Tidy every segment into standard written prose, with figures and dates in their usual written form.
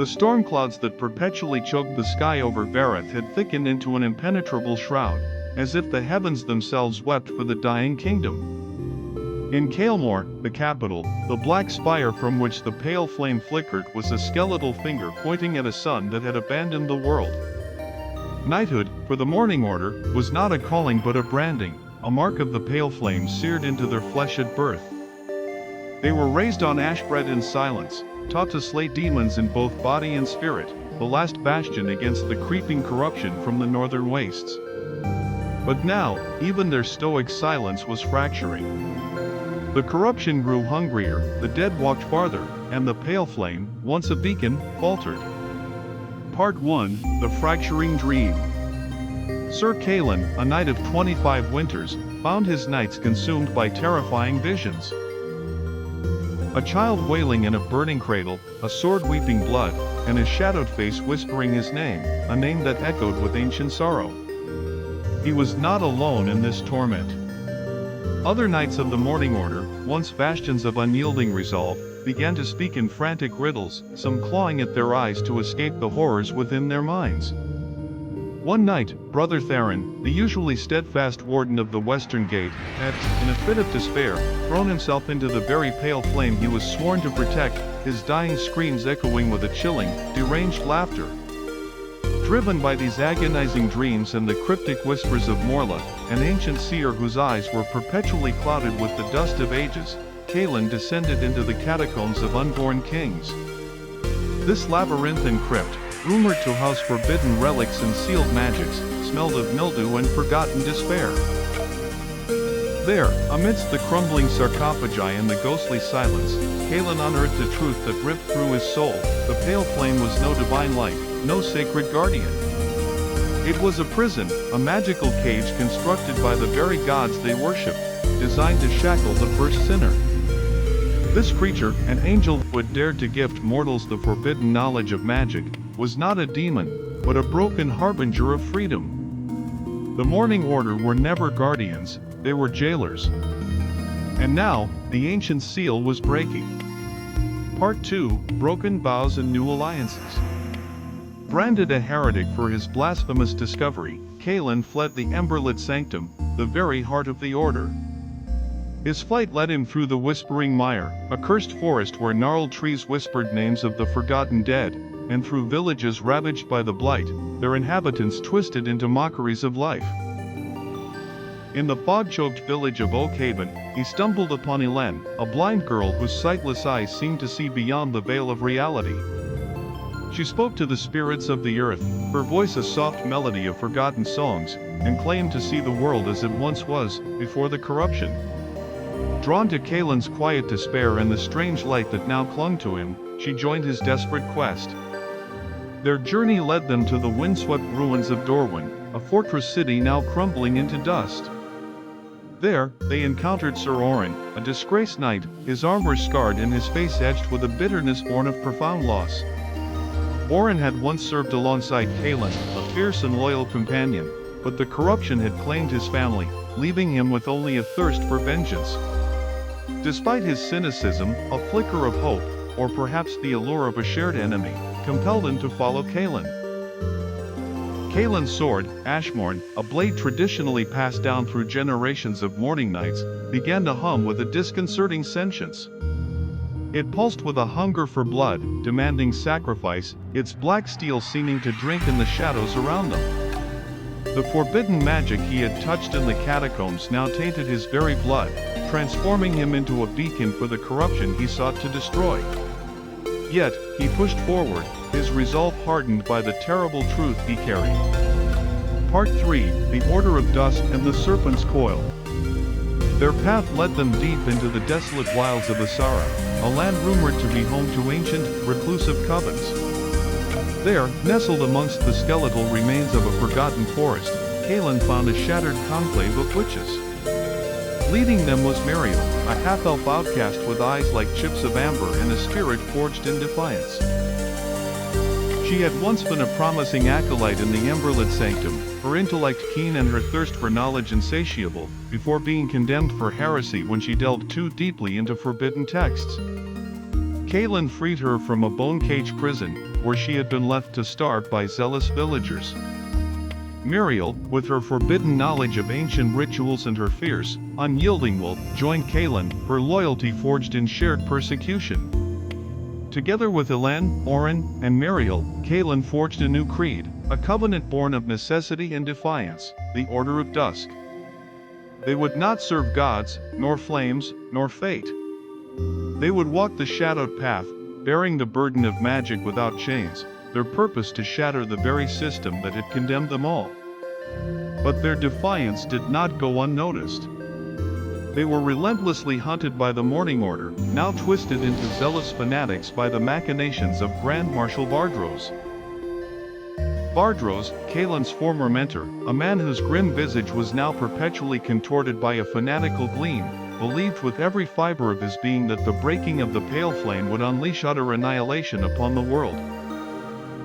The storm clouds that perpetually choked the sky over Vareth had thickened into an impenetrable shroud, as if the heavens themselves wept for the dying kingdom. In Kael'mor, the capital, the black spire from which the pale flame flickered was a skeletal finger pointing at a sun that had abandoned the world. Knighthood, for the Morning Order, was not a calling but a branding, a mark of the pale flame seared into their flesh at birth. They were raised on ash bread in silence, taught to slay demons in both body and spirit, the last bastion against the creeping corruption from the northern wastes. But now, even their stoic silence was fracturing. The corruption grew hungrier, the dead walked farther, and the pale flame, once a beacon, faltered. Part 1, The Fracturing Dream. Sir Kaelin, a knight of 25 winters, found his nights consumed by terrifying visions. A child wailing in a burning cradle, a sword weeping blood, and his shadowed face whispering his name, a name that echoed with ancient sorrow. He was not alone in this torment. Other knights of the Morning Order, once bastions of unyielding resolve, began to speak in frantic riddles, some clawing at their eyes to escape the horrors within their minds. One night, Brother Theron, the usually steadfast warden of the Western Gate, had, in a fit of despair, thrown himself into the very pale flame he was sworn to protect, his dying screams echoing with a chilling, deranged laughter. Driven by these agonizing dreams and the cryptic whispers of Morla, an ancient seer whose eyes were perpetually clouded with the dust of ages, Kaelin descended into the catacombs of unborn kings. This labyrinthine crypt, rumored to house forbidden relics and sealed magics, smelled of mildew and forgotten despair. There, amidst the crumbling sarcophagi and the ghostly silence, Kaelin unearthed the truth that ripped through his soul. The pale flame was no divine light, no sacred guardian. It was a prison, a magical cage constructed by the very gods they worshipped, designed to shackle the first sinner. This creature, an angel who had dared to gift mortals the forbidden knowledge of magic, was not a demon, but a broken harbinger of freedom. The Morning Order were never guardians, they were jailers. And now, the ancient seal was breaking. Part 2, Broken Vows and New Alliances. Branded a heretic for his blasphemous discovery, Kaelin fled the Emberlit Sanctum, the very heart of the Order. His flight led him through the Whispering Mire, a cursed forest where gnarled trees whispered names of the forgotten dead, and through villages ravaged by the blight, their inhabitants twisted into mockeries of life. In the fog-choked village of Oakhaven, he stumbled upon Elen, a blind girl whose sightless eyes seemed to see beyond the veil of reality. She spoke to the spirits of the earth, her voice a soft melody of forgotten songs, and claimed to see the world as it once was, before the corruption. Drawn to Kaelin's quiet despair and the strange light that now clung to him, she joined his desperate quest. Their journey led them to the windswept ruins of Dorwyn, a fortress city now crumbling into dust. There, they encountered Sir Orin, a disgraced knight, his armor scarred and his face edged with a bitterness born of profound loss. Orin had once served alongside Kaelin, a fierce and loyal companion, but the corruption had claimed his family, leaving him with only a thirst for vengeance. Despite his cynicism, a flicker of hope, or perhaps the allure of a shared enemy, compelled him to follow Kaelin. Kaelin's sword, Ashmorn, a blade traditionally passed down through generations of Morning Knights, began to hum with a disconcerting sentience. It pulsed with a hunger for blood, demanding sacrifice, its black steel seeming to drink in the shadows around them. The forbidden magic he had touched in the catacombs now tainted his very blood, transforming him into a beacon for the corruption he sought to destroy. Yet, he pushed forward, his resolve hardened by the terrible truth he carried. Part 3, The Order of Dust and the Serpent's Coil. Their path led them deep into the desolate wilds of Asara, a land rumored to be home to ancient, reclusive covens. There, nestled amongst the skeletal remains of a forgotten forest, Kaelin found a shattered conclave of witches. Leading them was Muriel, a half-elf outcast with eyes like chips of amber and a spirit forged in defiance. She had once been a promising acolyte in the Emberlit Sanctum, her intellect keen and her thirst for knowledge insatiable, before being condemned for heresy when she delved too deeply into forbidden texts. Kaelin freed her from a bone cage prison, where she had been left to starve by zealous villagers. Miriel, with her forbidden knowledge of ancient rituals and her fierce, unyielding will, joined Kaelin, her loyalty forged in shared persecution. Together with Elen, Oren, and Miriel, Kaelin forged a new creed, a covenant born of necessity and defiance, the Order of Dusk. They would not serve gods, nor flames, nor fate. They would walk the shadowed path, bearing the burden of magic without chains, their purpose to shatter the very system that had condemned them all. But their defiance did not go unnoticed. They were relentlessly hunted by the Morning Order, now twisted into zealous fanatics by the machinations of Grand Marshal Vardros. Vardros, Kaelin's former mentor, a man whose grim visage was now perpetually contorted by a fanatical gleam, believed with every fiber of his being that the breaking of the Pale Flame would unleash utter annihilation upon the world.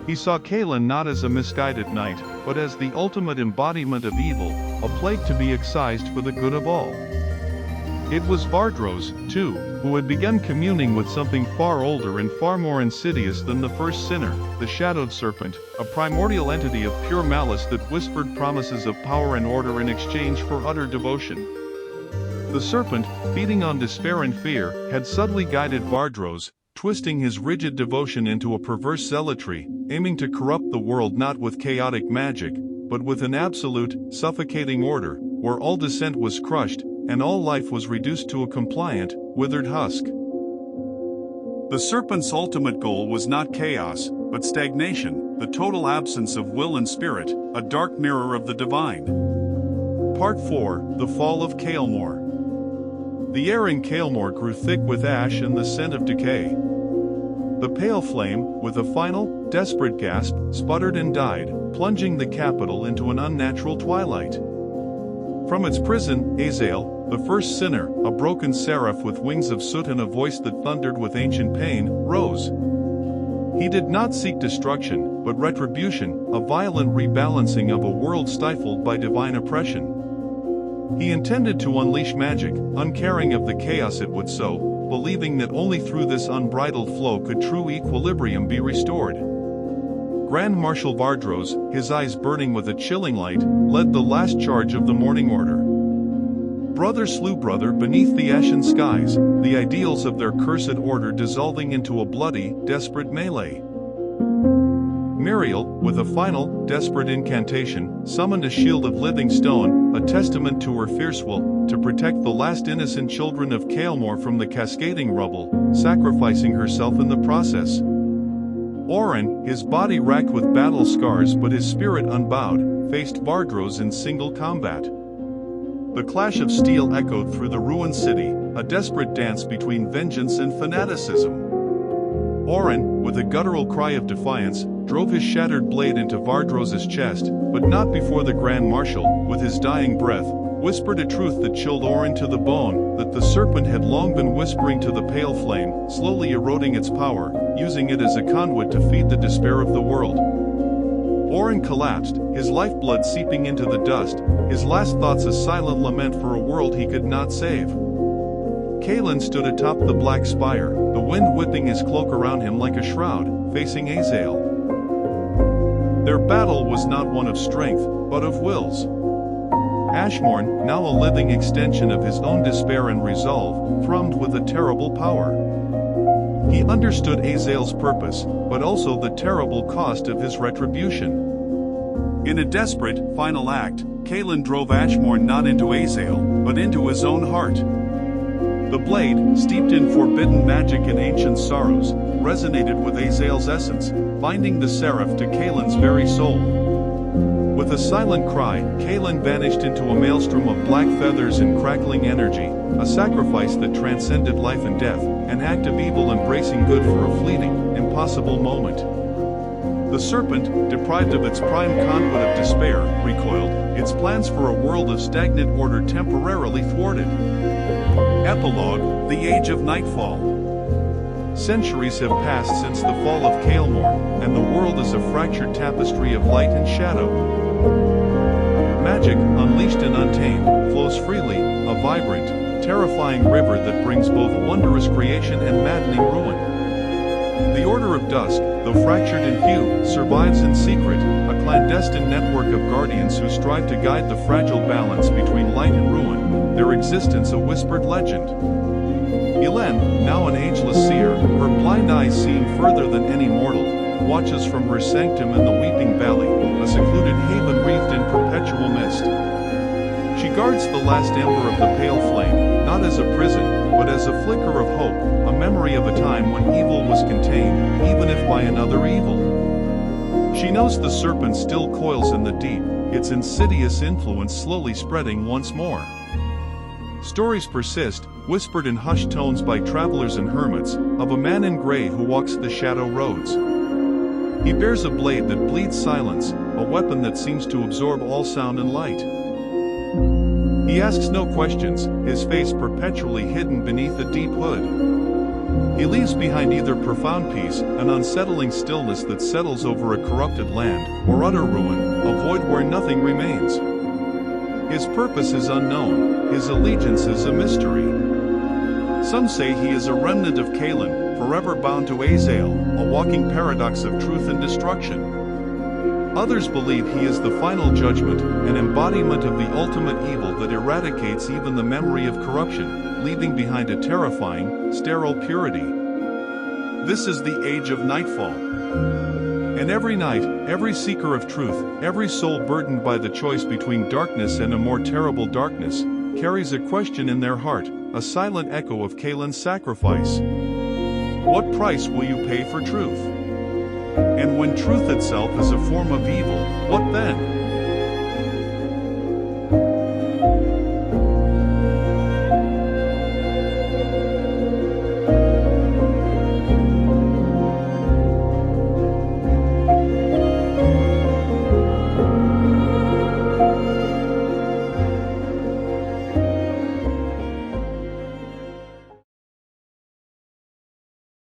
He saw Kaelin not as a misguided knight, but as the ultimate embodiment of evil, a plague to be excised for the good of all. It was Vardros, too, who had begun communing with something far older and far more insidious than the first sinner, the Shadowed Serpent, a primordial entity of pure malice that whispered promises of power and order in exchange for utter devotion. The serpent, feeding on despair and fear, had subtly guided Vardros, twisting his rigid devotion into a perverse zealotry, aiming to corrupt the world not with chaotic magic, but with an absolute, suffocating order, where all dissent was crushed, and all life was reduced to a compliant, withered husk. The serpent's ultimate goal was not chaos, but stagnation, the total absence of will and spirit, a dark mirror of the divine. Part 4, The Fall of Kaelmor. The air in Kaelmor grew thick with ash and the scent of decay. The pale flame, with a final, desperate gasp, sputtered and died, plunging the capital into an unnatural twilight. From its prison, Azael, the first sinner, a broken seraph with wings of soot and a voice that thundered with ancient pain, rose. He did not seek destruction, but retribution, a violent rebalancing of a world stifled by divine oppression. He intended to unleash magic, uncaring of the chaos it would sow, believing that only through this unbridled flow could true equilibrium be restored. Grand Marshal Vardros, his eyes burning with a chilling light, led the last charge of the Morning Order. Brother slew brother beneath the ashen skies, the ideals of their cursed order dissolving into a bloody, desperate melee. Miriel, with a final, desperate incantation, summoned a shield of living stone, a testament to her fierce will, to protect the last innocent children of Kaelmor from the cascading rubble, sacrificing herself in the process. Oren, his body racked with battle scars but his spirit unbowed, faced Vardros in single combat. The clash of steel echoed through the ruined city, a desperate dance between vengeance and fanaticism. Oren, with a guttural cry of defiance, drove his shattered blade into Vardros' chest, but not before the Grand Marshal, with his dying breath, whispered a truth that chilled Oren to the bone, that the serpent had long been whispering to the pale flame, slowly eroding its power, using it as a conduit to feed the despair of the world. Oren collapsed, his lifeblood seeping into the dust, his last thoughts a silent lament for a world he could not save. Kaelin stood atop the black spire, the wind whipping his cloak around him like a shroud, facing Azael. Their battle was not one of strength, but of wills. Ashmorn, now a living extension of his own despair and resolve, thrummed with a terrible power. He understood Azael's purpose, but also the terrible cost of his retribution. In a desperate, final act, Kaelin drove Ashmorn not into Azael, but into his own heart. The blade, steeped in forbidden magic and ancient sorrows, resonated with Azael's essence, binding the seraph to Kaelin's very soul. With a silent cry, Kaelin vanished into a maelstrom of black feathers and crackling energy, a sacrifice that transcended life and death, an act of evil embracing good for a fleeting, impossible moment. The serpent, deprived of its prime conduit of despair, recoiled, its plans for a world of stagnant order temporarily thwarted. Epilogue, The Age of Nightfall. Centuries have passed since the fall of Kaelmor, and the world is a fractured tapestry of light and shadow. Magic, unleashed and untamed, flows freely, a vibrant, terrifying river that brings both wondrous creation and maddening ruin. The Order of Dusk, though fractured in hue, survives in secret, a clandestine network of guardians who strive to guide the fragile balance between light and ruin, their existence a whispered legend. Elen, now an ageless seer, her blind eyes seeing further than any mortal, watches from her sanctum in the Weeping Valley, a secluded haven wreathed in perpetual mist. She guards the last ember of the pale flame, not as a prison, but as a flicker of hope, a memory of a time when evil was contained, even if by another evil. She knows the serpent still coils in the deep, its insidious influence slowly spreading once more. Stories persist, whispered in hushed tones by travelers and hermits, of a man in gray who walks the shadow roads. He bears a blade that bleeds silence, a weapon that seems to absorb all sound and light. He asks no questions, his face perpetually hidden beneath a deep hood. He leaves behind either profound peace, an unsettling stillness that settles over a corrupted land, or utter ruin, a void where nothing remains. His purpose is unknown, his allegiance is a mystery. Some say he is a remnant of Kalen, forever bound to Azael, a walking paradox of truth and destruction. Others believe he is the final judgment, an embodiment of the ultimate evil that eradicates even the memory of corruption, leaving behind a terrifying, sterile purity. This is the age of nightfall. And every night, every seeker of truth, every soul burdened by the choice between darkness and a more terrible darkness, carries a question in their heart, a silent echo of Kalen's sacrifice. What price will you pay for truth? And when truth itself is a form of evil, what then?